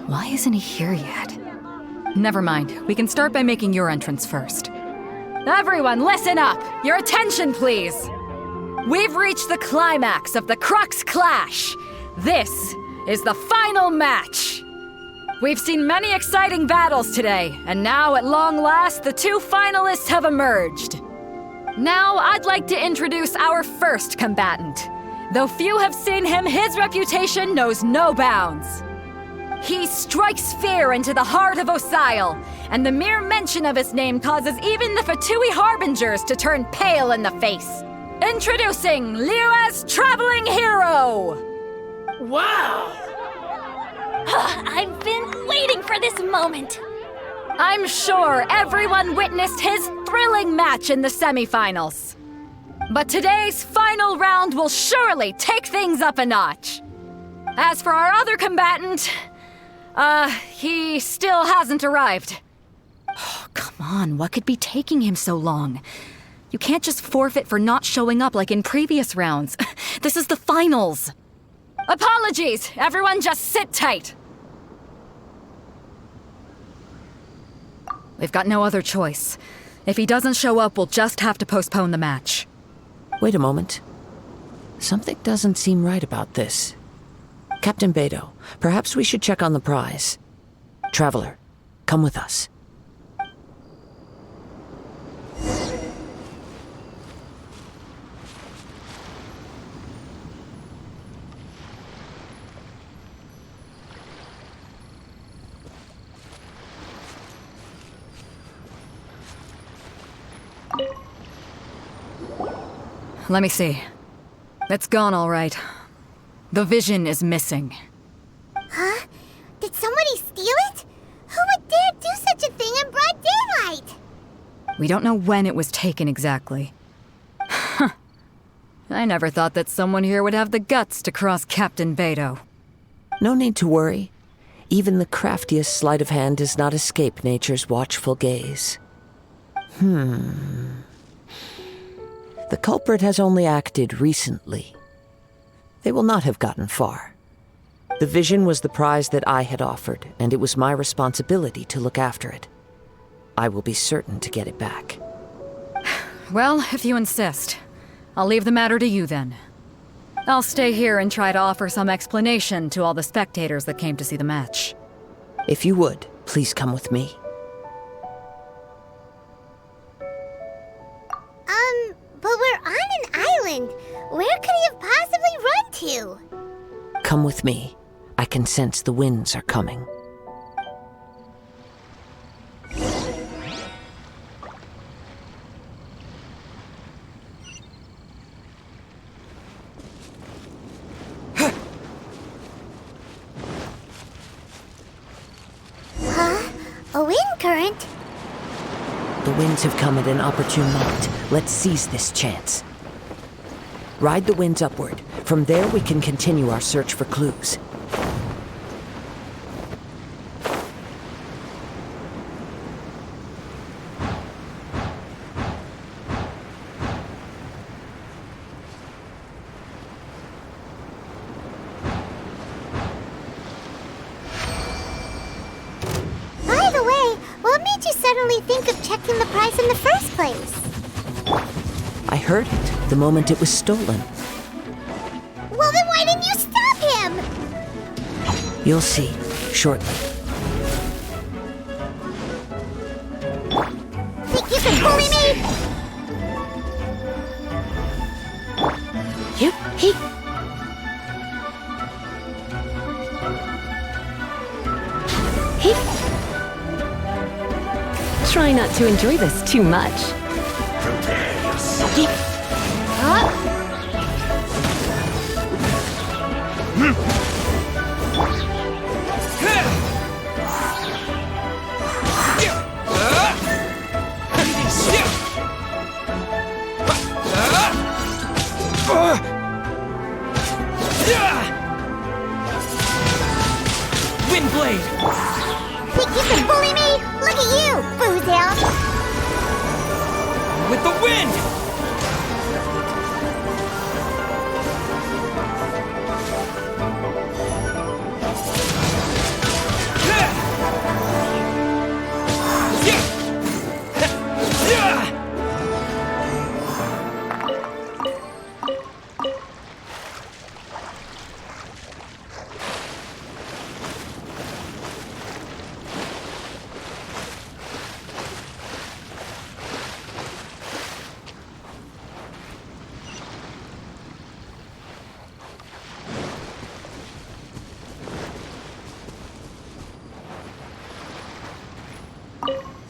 Why isn't he here yet? Never mind. We can start by making your entrance first. Everyone, listen up! Your attention, please! We've reached the climax of the Crux Clash! This is the final match! We've seen many exciting battles today, and now, at long last, the two finalists have emerged. Now, I'd like to introduce our first combatant. Though few have seen him, his reputation knows no bounds. He strikes fear into the heart of Osile, and the mere mention of his name causes even the Fatui Harbingers to turn pale in the face. Introducing Liyue's Traveling Hero! Wow! I've been waiting for this moment. I'm sure everyone witnessed his thrilling match in the semifinals. But today's final round will surely take things up a notch. As for our other combatant, he still hasn't arrived. Oh, come on, what could be taking him so long? You can't just forfeit for not showing up like in previous rounds. This is the finals. Apologies, everyone just sit tight. We've got no other choice. If he doesn't show up, we'll just have to postpone the match. Wait a moment. Something doesn't seem right about this. Captain Beidou, perhaps we should check on the prize. Traveler, come with us. Let me see. It's gone all right. The vision is missing. Huh? Did somebody steal it? Who would dare do such a thing in broad daylight? We don't know when it was taken exactly. I never thought that someone here would have the guts to cross Captain Beidou. No need to worry. Even the craftiest sleight of hand does not escape nature's watchful gaze. The culprit has only acted recently. They will not have gotten far. The vision was the prize that I had offered, and it was my responsibility to look after it. I will be certain to get it back. Well, if you insist, I'll leave the matter to you then. I'll stay here and try to offer some explanation to all the spectators that came to see the match. If you would, please come with me. But we're on an island. Where could he have possibly run to? Come with me. I can sense the winds are coming. Huh? A wind current? The winds have come at an opportune moment. Let's seize this chance. Ride the winds upward. From there, we can continue our search for clues. By the way, what made you suddenly think of checking the price in the first place? I heard it the moment it was stolen. Well, then why didn't you stop him? You'll see, shortly. Think you can bully me? You, he. He. Try not to enjoy this too much. Prepare yourself. He. Windblade! Think you can bully me? Look at you, Boozhound! With the wind!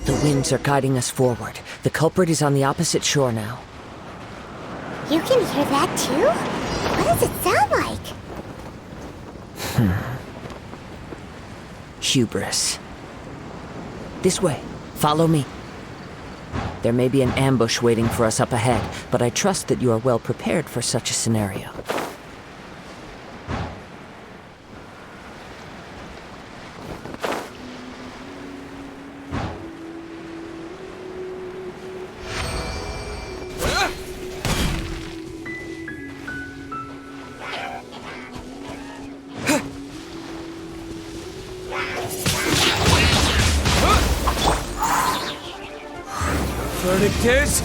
The winds are guiding us forward. The culprit is on the opposite shore now. You can hear that too? What does it sound like? Hubris. This way. Follow me. There may be an ambush waiting for us up ahead, but I trust that you are well prepared for such a scenario. Verdict is...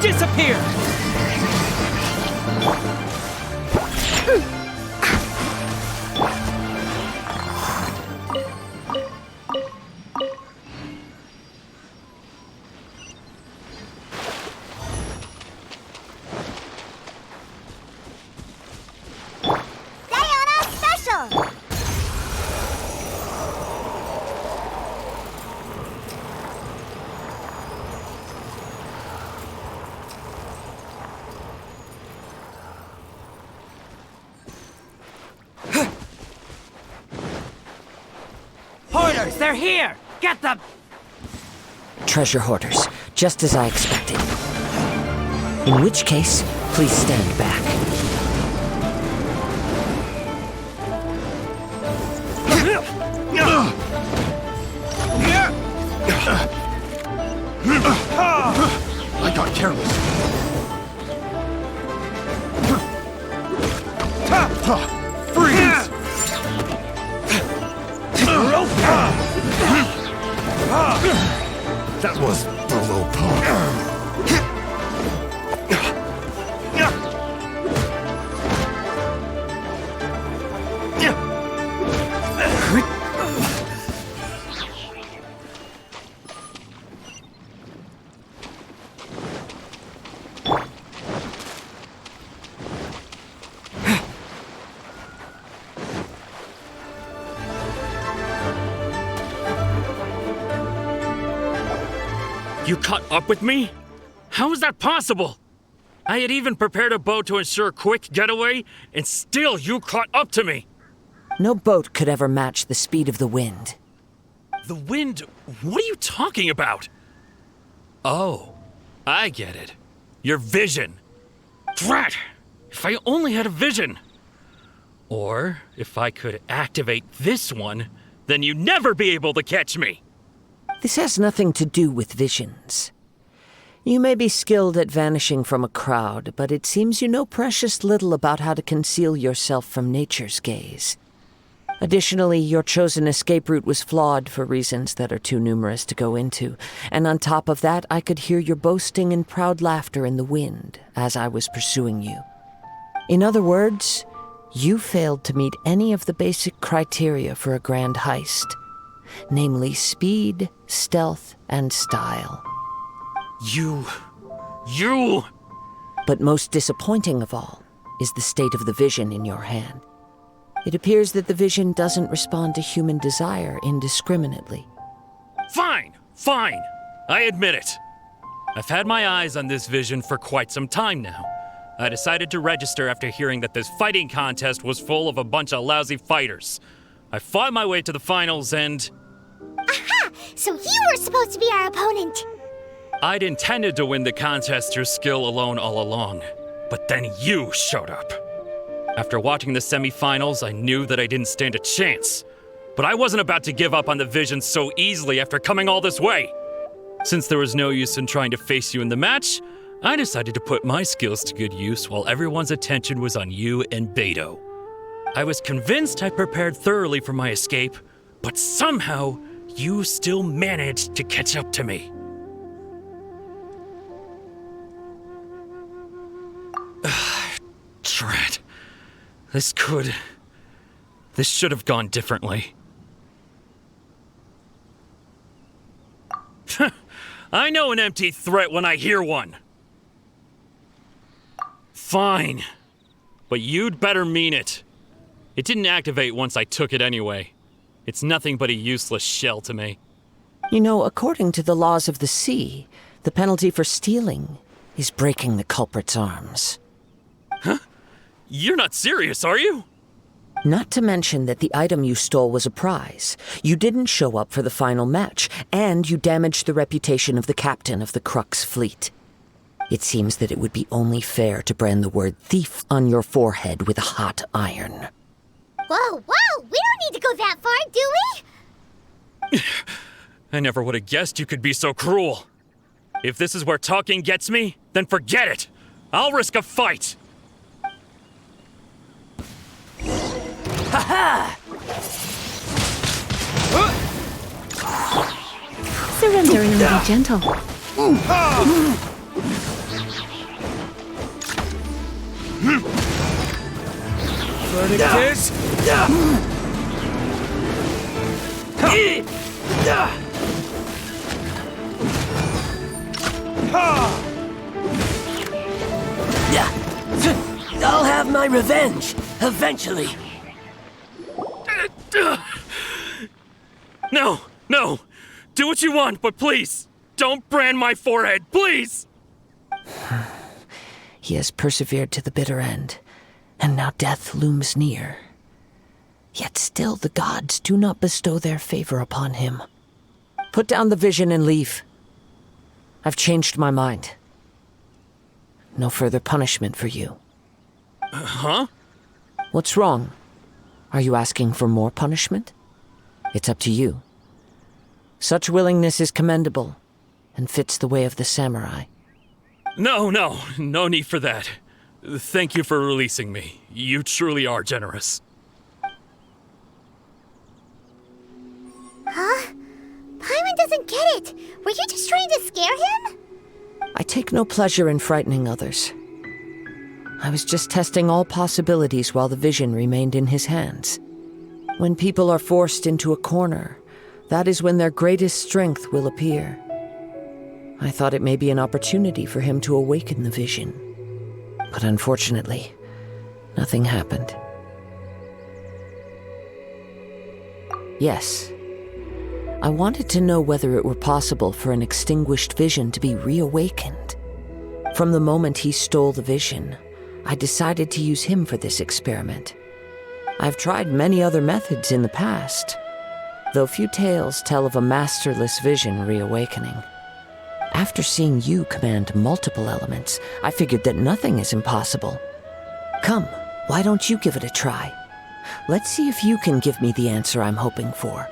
Disappear! Diana Special! Hoarders, they're here! Get them! Treasure hoarders, just as I expected. In which case, please stand back. I got careless. Freeze! That was below par. You caught up with me? How is that possible? I had even prepared a boat to ensure a quick getaway, and still you caught up to me! No boat could ever match the speed of the wind. The wind? What are you talking about? Oh, I get it. Your vision. Drat! If I only had a vision! Or, if I could activate this one, then you'd never be able to catch me! This has nothing to do with visions. You may be skilled at vanishing from a crowd, but it seems you know precious little about how to conceal yourself from nature's gaze. Additionally, your chosen escape route was flawed for reasons that are too numerous to go into, and on top of that, I could hear your boasting and proud laughter in the wind as I was pursuing you. In other words, you failed to meet any of the basic criteria for a grand heist, namely speed, stealth, and style. You... But most disappointing of all is the state of the vision in your hand. It appears that the vision doesn't respond to human desire indiscriminately. Fine! I admit it. I've had my eyes on this vision for quite some time now. I decided to register after hearing that this fighting contest was full of a bunch of lousy fighters. I fought my way to the finals and... Aha! So you were supposed to be our opponent! I'd intended to win the contest through skill alone all along, but then you showed up. After watching the semifinals, I knew that I didn't stand a chance. But I wasn't about to give up on the vision so easily after coming all this way. Since there was no use in trying to face you in the match, I decided to put my skills to good use while everyone's attention was on you and Beto. I was convinced I prepared thoroughly for my escape, but somehow you still managed to catch up to me. Drat. This should have gone differently. I know an empty threat when I hear one. Fine. But you'd better mean it. It didn't activate once I took it anyway. It's nothing but a useless shell to me. You know, according to the laws of the sea, the penalty for stealing is breaking the culprit's arms. Huh? You're not serious, are you? Not to mention that the item you stole was a prize. You didn't show up for the final match, and you damaged the reputation of the captain of the Crux fleet. It seems that it would be only fair to brand the word thief on your forehead with a hot iron. Whoa, we don't need to go that far, do we? I never would have guessed you could be so cruel. If this is where talking gets me, then forget it. I'll risk a fight. Ha-ha! Surrendering and be gentle. Verdict is... I'll have my revenge, eventually. No! Do what you want, but please, don't brand my forehead, please! He has persevered to the bitter end, and now death looms near. Yet still the gods do not bestow their favor upon him. Put down the vision and leave. I've changed my mind. No further punishment for you. Huh? What's wrong? Are you asking for more punishment? It's up to you. Such willingness is commendable, and fits the way of the samurai. No need for that. Thank you for releasing me. You truly are generous. Huh? Paimon doesn't get it. Were you just trying to scare him? I take no pleasure in frightening others. I was just testing all possibilities while the vision remained in his hands. When people are forced into a corner, that is when their greatest strength will appear. I thought it may be an opportunity for him to awaken the vision. But unfortunately, nothing happened. Yes. I wanted to know whether it were possible for an extinguished vision to be reawakened. From the moment he stole the vision, I decided to use him for this experiment. I've tried many other methods in the past, though few tales tell of a masterless vision reawakening. After seeing you command multiple elements, I figured that nothing is impossible. Come, why don't you give it a try? Let's see if you can give me the answer I'm hoping for.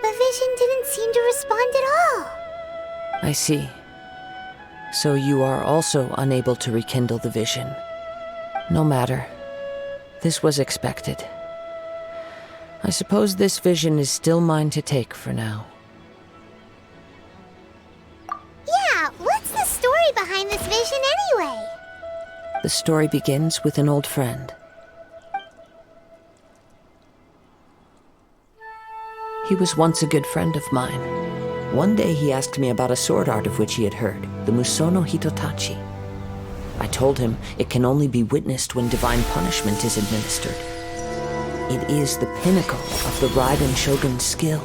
The vision didn't seem to respond at all. I see. So you are also unable to rekindle the vision. No matter. This was expected. I suppose this vision is still mine to take for now. Yeah, what's the story behind this vision anyway? The story begins with an old friend. He was once a good friend of mine. One day he asked me about a sword art of which he had heard, the Musono Hitotachi. I told him it can only be witnessed when divine punishment is administered. It is the pinnacle of the Raiden Shogun's skill,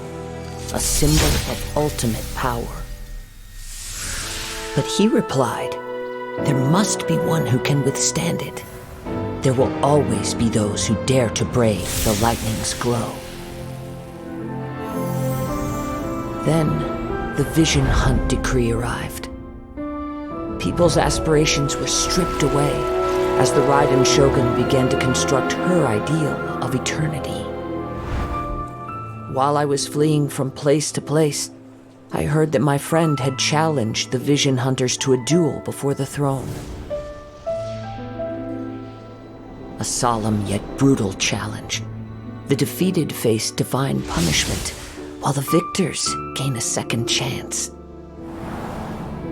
a symbol of ultimate power. But he replied, there must be one who can withstand it. There will always be those who dare to brave the lightning's glow. Then, the Vision Hunt decree arrived. People's aspirations were stripped away as the Raiden Shogun began to construct her ideal of eternity. While I was fleeing from place to place, I heard that my friend had challenged the Vision Hunters to a duel before the throne. A solemn yet brutal challenge. The defeated face divine punishment, while the victors gain a second chance.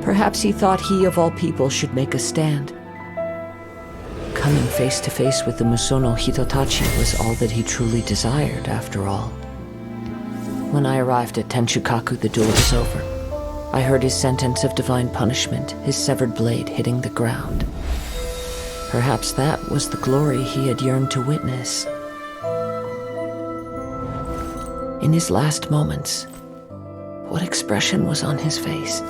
Perhaps he thought he of all people should make a stand. Coming face to face with the Musono Hitotachi was all that he truly desired, after all. When I arrived at Tenshukaku, the duel was over. I heard his sentence of divine punishment, his severed blade hitting the ground. Perhaps that was the glory he had yearned to witness. In his last moments, what expression was on his face?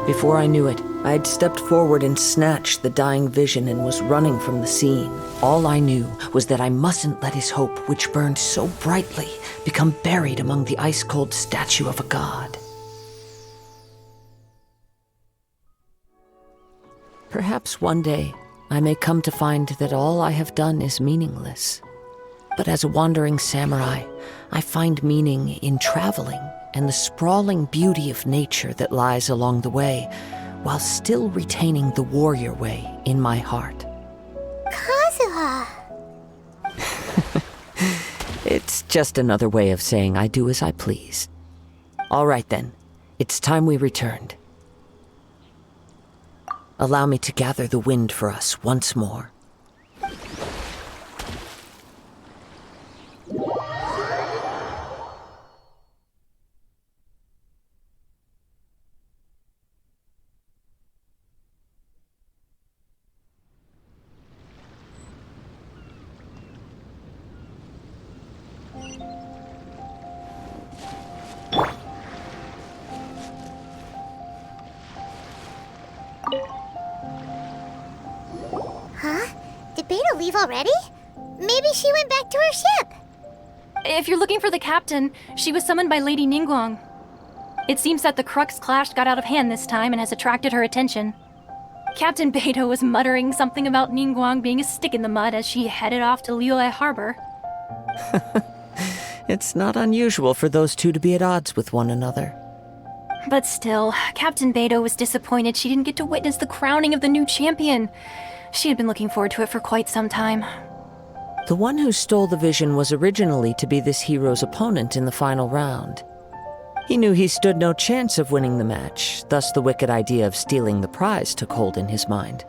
Before I knew it, I had stepped forward and snatched the dying vision and was running from the scene. All I knew was that I mustn't let his hope, which burned so brightly, become buried among the ice-cold statue of a god. Perhaps one day, I may come to find that all I have done is meaningless. But as a wandering samurai, I find meaning in traveling and the sprawling beauty of nature that lies along the way, while still retaining the warrior way in my heart. Kazuha! It's just another way of saying I do as I please. All right then, it's time we returned. Allow me to gather the wind for us once more. Huh? Did Beta leave already? Maybe she went back to her ship. If you're looking for the captain, she was summoned by Lady Ningguang. It seems that the Crux clash got out of hand this time and has attracted her attention. Captain Beto was muttering something about Ningguang being a stick in the mud as she headed off to Liyue Harbor. It's not unusual for those two to be at odds with one another. But still, Captain Beto was disappointed she didn't get to witness the crowning of the new champion. She had been looking forward to it for quite some time. The one who stole the vision was originally to be this hero's opponent in the final round. He knew he stood no chance of winning the match, thus the wicked idea of stealing the prize took hold in his mind.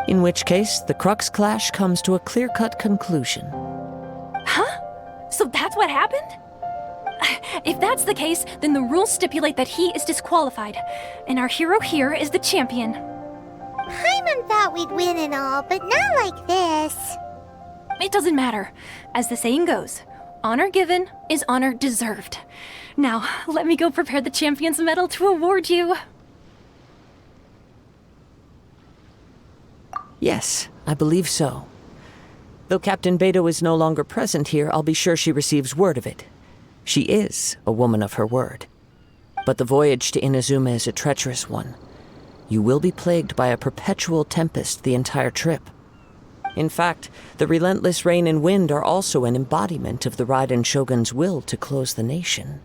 In which case, the Crux clash comes to a clear-cut conclusion. Huh? So that's what happened? If that's the case, then the rules stipulate that he is disqualified, and our hero here is the champion. Paimon thought we'd win and all, but not like this. It doesn't matter. As the saying goes, honor given is honor deserved. Now, let me go prepare the champion's medal to award you. Yes, I believe so. Though Captain Beto is no longer present here, I'll be sure she receives word of it. She is a woman of her word. But the voyage to Inazuma is a treacherous one. you will be plagued by a perpetual tempest the entire trip. In fact, the relentless rain and wind are also an embodiment of the Raiden Shogun's will to close the nation.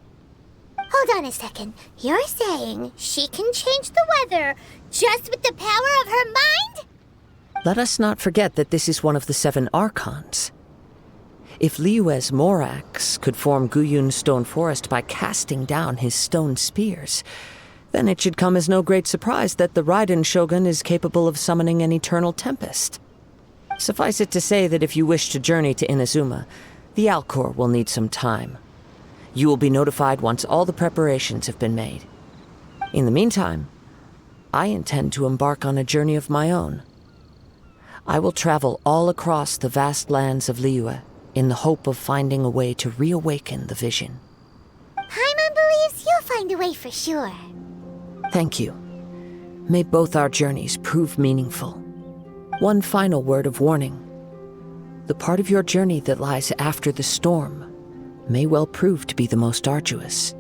Hold on a second. You're saying she can change the weather just with the power of her mind? Let us not forget that this is one of the 7 Archons. If Liyue's Morax could form Guyun's stone forest by casting down his stone spears, then it should come as no great surprise that the Raiden Shogun is capable of summoning an eternal tempest. Suffice it to say that if you wish to journey to Inazuma, the Alcor will need some time. You will be notified once all the preparations have been made. In the meantime, I intend to embark on a journey of my own. I will travel all across the vast lands of Liyue in the hope of finding a way to reawaken the vision. Paimon believes you'll find a way for sure. Thank you. May both our journeys prove meaningful. One final word of warning. The part of your journey that lies after the storm may well prove to be the most arduous.